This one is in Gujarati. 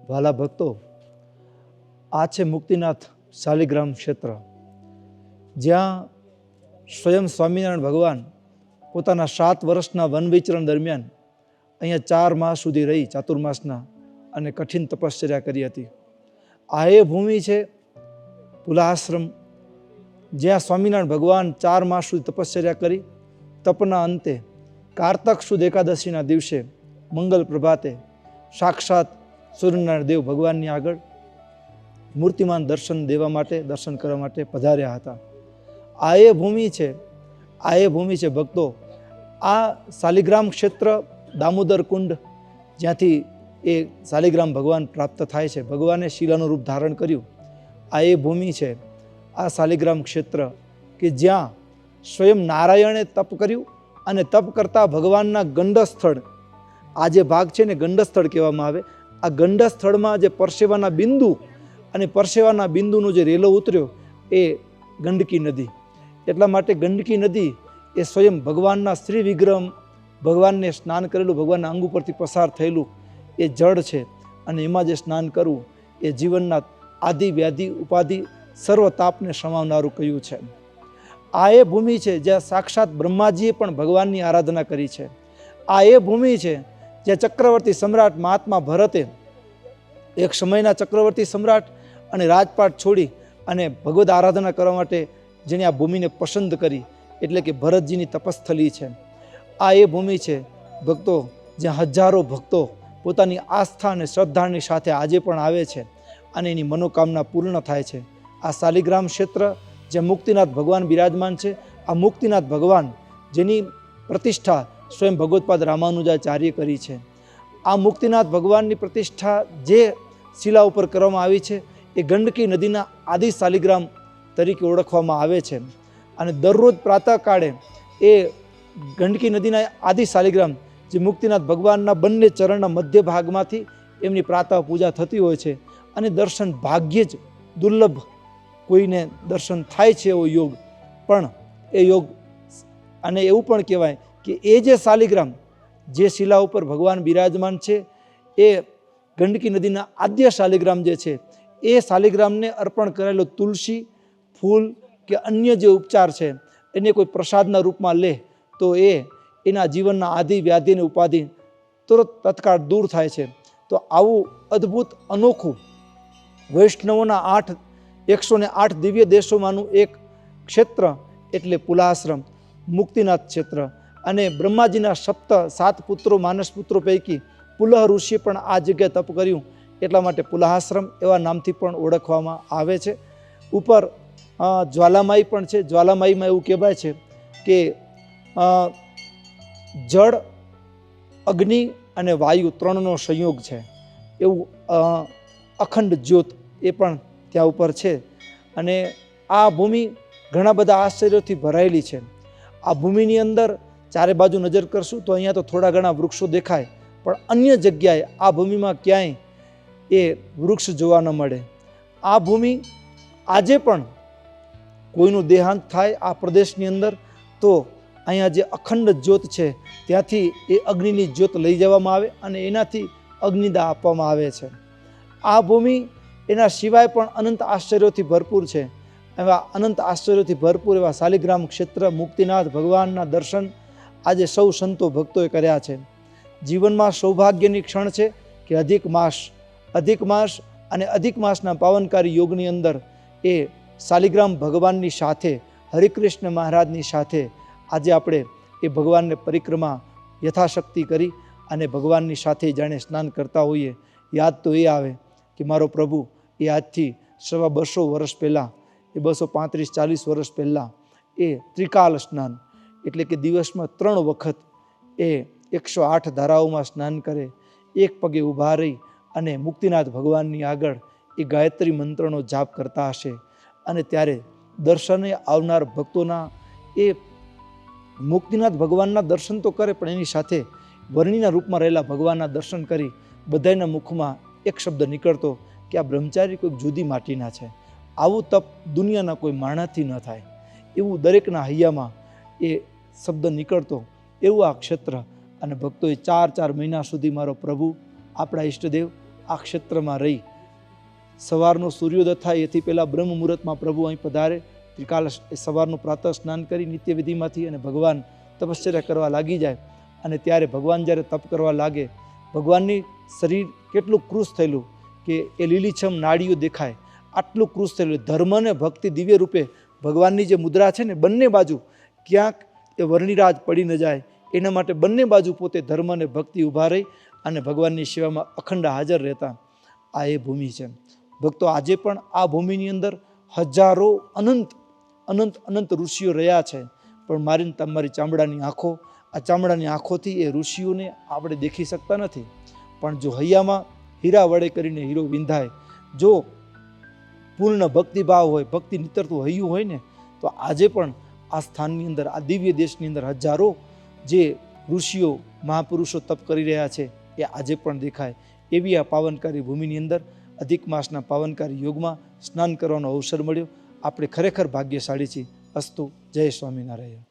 વાલા ભક્તો, આ છે મુક્તિનાથ શાલિગ્રામ ક્ષેત્ર, જ્યાં સ્વયં સ્વામિનારાયણ ભગવાન પોતાના 7 વર્ષના વન વિચરણ દરમિયાન અહીંયા 4 માસ સુધી રહી, ચાતુર્માસના, અને કઠિન તપશ્ચર્યા કરી હતી. આ એ ભૂમિ છે પુલાશ્રમ, જ્યાં સ્વામિનારાયણ ભગવાન 4 માસ સુધી તપશ્ચર્યા કરી તપના અંતે કારતક સુદ એકાદશીના દિવસે મંગલ પ્રભાતે સાક્ષાત સૂર્યનારાયણ દેવ ભગવાનની આગળ મૂર્તિમાન દર્શન દેવા માટે, દર્શન કરવા માટે પધાર્યા હતા. આ એ ભૂમિ છે ભક્તો. આ શાલિગ્રામ ક્ષેત્ર, દામોદર કુંડ, જ્યાંથી એ શાલિગ્રામ ભગવાન પ્રાપ્ત થાય છે, ભગવાને શિલાનું રૂપ ધારણ કર્યું. આ એ ભૂમિ છે, આ શાલિગ્રામ ક્ષેત્ર, કે જ્યાં સ્વયં નારાયણે તપ કર્યું અને તપ કરતા ભગવાનના ગંડસ્થળ, આ જે ભાગ છે ને ગંડસ્થળ કહેવામાં આવે, આ ગંડસ્થળમાં જે પરસેવાના બિંદુ અને પરસેવાના બિંદુનો જે રેલો ઉતર્યો એ ગંડકી નદી. એટલા માટે ગંડકી નદી એ સ્વયં ભગવાનના શ્રી વિગ્રહ, ભગવાનને સ્નાન કરેલું, ભગવાનના અંગ ઉપરથી પસાર થયેલું એ જળ છે. અને એમાં જે સ્નાન કરવું એ જીવનના આદિ વ્યાધિ ઉપાધિ સર્વ તાપને સમાવનારું કહ્યું છે. આ એ ભૂમિ છે જ્યાં સાક્ષાત બ્રહ્માજીએ પણ ભગવાનની આરાધના કરી છે. આ એ ભૂમિ છે જ્યાં ચક્રવર્તી સમ્રાટ મહાત્મા ભરતે, એક સમયના ચક્રવર્તી સમ્રાટ, અને રાજપાટ છોડી અને ભગવદ આરાધના કરવા માટે જેને આ ભૂમિને પસંદ કરી, એટલે કે ભરતજીની તપસ્થલી છે. આ એ ભૂમિ છે ભક્તો, જ્યાં હજારો ભક્તો પોતાની આસ્થા અને શ્રદ્ધાની સાથે આજે પણ આવે છે અને એની મનોકામના પૂર્ણ થાય છે. આ શાલિગ્રામ ક્ષેત્ર જ્યાં મુક્તિનાથ ભગવાન બિરાજમાન છે, આ મુક્તિનાથ ભગવાન જેની પ્રતિષ્ઠા સ્વયં ભગવત્પાદ રામાનુજાચાર્ય કરી છે. આ મુક્તિનાથ ભગવાનની પ્રતિષ્ઠા જે શિલા ઉપર કરવામાં આવી છે એ ગંડકી નદીના આદિ શાલિગ્રામ તરીકે ઓળખવામાં આવે છે. અને દરરોજ પ્રાતઃકાળે એ ગંડકી નદીના આદિ શાલિગ્રામ, જે મુક્તિનાથ ભગવાનના બંને ચરણના મધ્ય ભાગમાંથી એમની પ્રાતઃ પૂજા થતી હોય છે. અને દર્શન ભાગ્યે જ દુર્લભ કોઈને દર્શન થાય છે એવો યોગ, પણ એ યોગ, અને એવું પણ કહેવાય કે એ જે શાલિગ્રામ, જે શિલા ઉપર ભગવાન બિરાજમાન છે, એ ગંડકી નદીના આદ્ય શાલિગ્રામ જે છે, એ શાલિગ્રામને અર્પણ કરેલો તુલસી ફૂલ કે અન્ય જે ઉપચાર છે એને કોઈ પ્રસાદના રૂપમાં લે તો એના જીવનના આદિ વ્યાધિ અને ઉપાધિ તુરત તત્કાળ દૂર થાય છે. તો આવું અદ્ભુત અનોખું વૈષ્ણવોના 108 દિવ્ય દેશોમાંનું એક ક્ષેત્ર એટલે પુલાશ્રમ, મુક્તિનાથ ક્ષેત્ર. અને બ્રહ્માજીના 7 પુત્રો, માનસ પુત્રો પૈકી પુલહ ઋષિએ પણ આ જગ્યાએ તપ કર્યું, એટલા માટે પુલાશ્રમ એવા નામથી પણ ઓળખવામાં આવે છે. ઉપર જ્વાલામાઈ પણ છે. જ્વાલામાઈમાં એવું કહેવાય છે કે જળ, અગ્નિ અને વાયુ 3નો સંયોગ છે, એવું અખંડ જ્યોત એ પણ ત્યાં ઉપર છે. અને આ ભૂમિ ઘણા બધા આશ્ચર્યોથી ભરાયેલી છે. આ ભૂમિની અંદર ચારે બાજુ નજર કરશું તો અહીંયા તો થોડા ઘણા વૃક્ષો દેખાય, પણ અન્ય જગ્યાએ આ ભૂમિમાં ક્યાંય એ વૃક્ષ જોવા ન મળે. આ ભૂમિ આજે પણ કોઈનું દેહાંત થાય આ પ્રદેશની અંદર તો અહીંયા જે અખંડ જ્યોત છે ત્યાંથી એ અગ્નિની જ્યોત લઈ જવામાં આવે અને એનાથી અગ્નિદાહ આપવામાં આવે છે. આ ભૂમિ એના સિવાય પણ અનંત આશ્ચર્યોથી ભરપૂર છે. એવા અનંત આશ્ચર્યોથી ભરપૂર એવા શાલિગ્રામ ક્ષેત્ર, મુક્તિનાથ ભગવાનના દર્શન આજે સૌ સંતો ભક્તોએ કર્યા છે. જીવનમાં સૌભાગ્યની ક્ષણ છે કે અધિક માસ અને અધિક માસના પાવનકારી યોગની અંદર એ શાલિગ્રામ ભગવાનની સાથે, હરિકૃષ્ણ મહારાજની સાથે આજે આપણે એ ભગવાનને પરિક્રમા યથાશક્તિ કરી અને ભગવાનની સાથે જાણે સ્નાન કરતા હોઈએ. યાદ તો એ આવે કે મારો પ્રભુ એ આજથી 250 વર્ષ પહેલાં, એ 235-40 વર્ષ પહેલાં એ ત્રિકાલ સ્નાન, એટલે કે દિવસમાં 3 વખત એ 108 ધારાઓમાં સ્નાન કરે, એક પગે ઊભા રહી અને મુક્તિનાથ ભગવાનની આગળ એ ગાયત્રી મંત્રનો જાપ કરતા હશે. અને ત્યારે દર્શને આવનાર ભક્તોના એ મુક્તિનાથ ભગવાનના દર્શન તો કરે, પણ એની સાથે વર્ણિના રૂપમાં રહેલા ભગવાનના દર્શન કરી બધાના મુખમાં એક શબ્દ નીકળતો કે આ બ્રહ્મચારી કોઈક જુદી માટીના છે. આવું તપ દુનિયાના કોઈ માણસથી ન થાય, એવું દરેકના હૈયામાં એ શબ્દ નીકળતો, એવું આ ક્ષેત્ર. અને ભક્તોએ 4 મહિના સુધી મારો પ્રભુ, આપણા ઈષ્ટદેવ આ ક્ષેત્રમાં રહી સવારનો સૂર્યોદય થાય એથી પહેલાં બ્રહ્મ મુહૂર્તમાં પ્રભુ અહીં પધારે. ત્રિકાળ સવારનું પ્રાતઃ સ્નાન કરી નિત્યવિધિમાંથી અને ભગવાન તપશ્ચર્યા કરવા લાગી જાય. અને ત્યારે ભગવાન જ્યારે તપ કરવા લાગે, ભગવાનની શરીર કેટલું કૃશ થયેલું કે એ લીલીછમ નાડીઓ દેખાય, આટલું કૃશ થયેલું. ધર્મ અને ભક્તિ દિવ્ય રૂપે ભગવાનની જે મુદ્રા છે ને, બંને બાજુ ક્યાંક એ વર્ણિરાજ પડી ન જાય એના માટે બંને બાજુ પોતે ધર્મ અને ભક્તિ ઊભા રહી અને ભગવાનની સેવામાં અખંડ હાજર રહેતા. આ એ ભૂમિ છે. ભક્તો, આજે પણ આ ભૂમિની અંદર હજારો અનંત અનંત અનંત ઋષિઓ રહ્યા છે. પણ મારી તમારી ચામડાની આંખો, આ ચામડાની આંખોથી એ ઋષિઓને આપણે દેખી શકતા નથી. પણ જો હૈયામાં હીરા વડે કરીને હીરો વિંધાય, જો પૂર્ણ ભક્તિભાવ હોય, ભક્તિ નીતરતું હૈયું હોય ને, તો આજે પણ આ સ્થાનની અંદર, આ દિવ્ય દેશની અંદર હજારો જે ઋષિઓ મહાપુરુષો તપ કરી રહ્યા છે એ આજે પણ દેખાય. એવી આ પાવનકારી ભૂમિની અંદર અધિક માસના પાવનકારી યોગમાં સ્નાન કરવાનો અવસર મળ્યો. આપણે ખરેખર ભાગ્યશાળી છીએ. અસ્તુ. જય સ્વામિનારાયણ.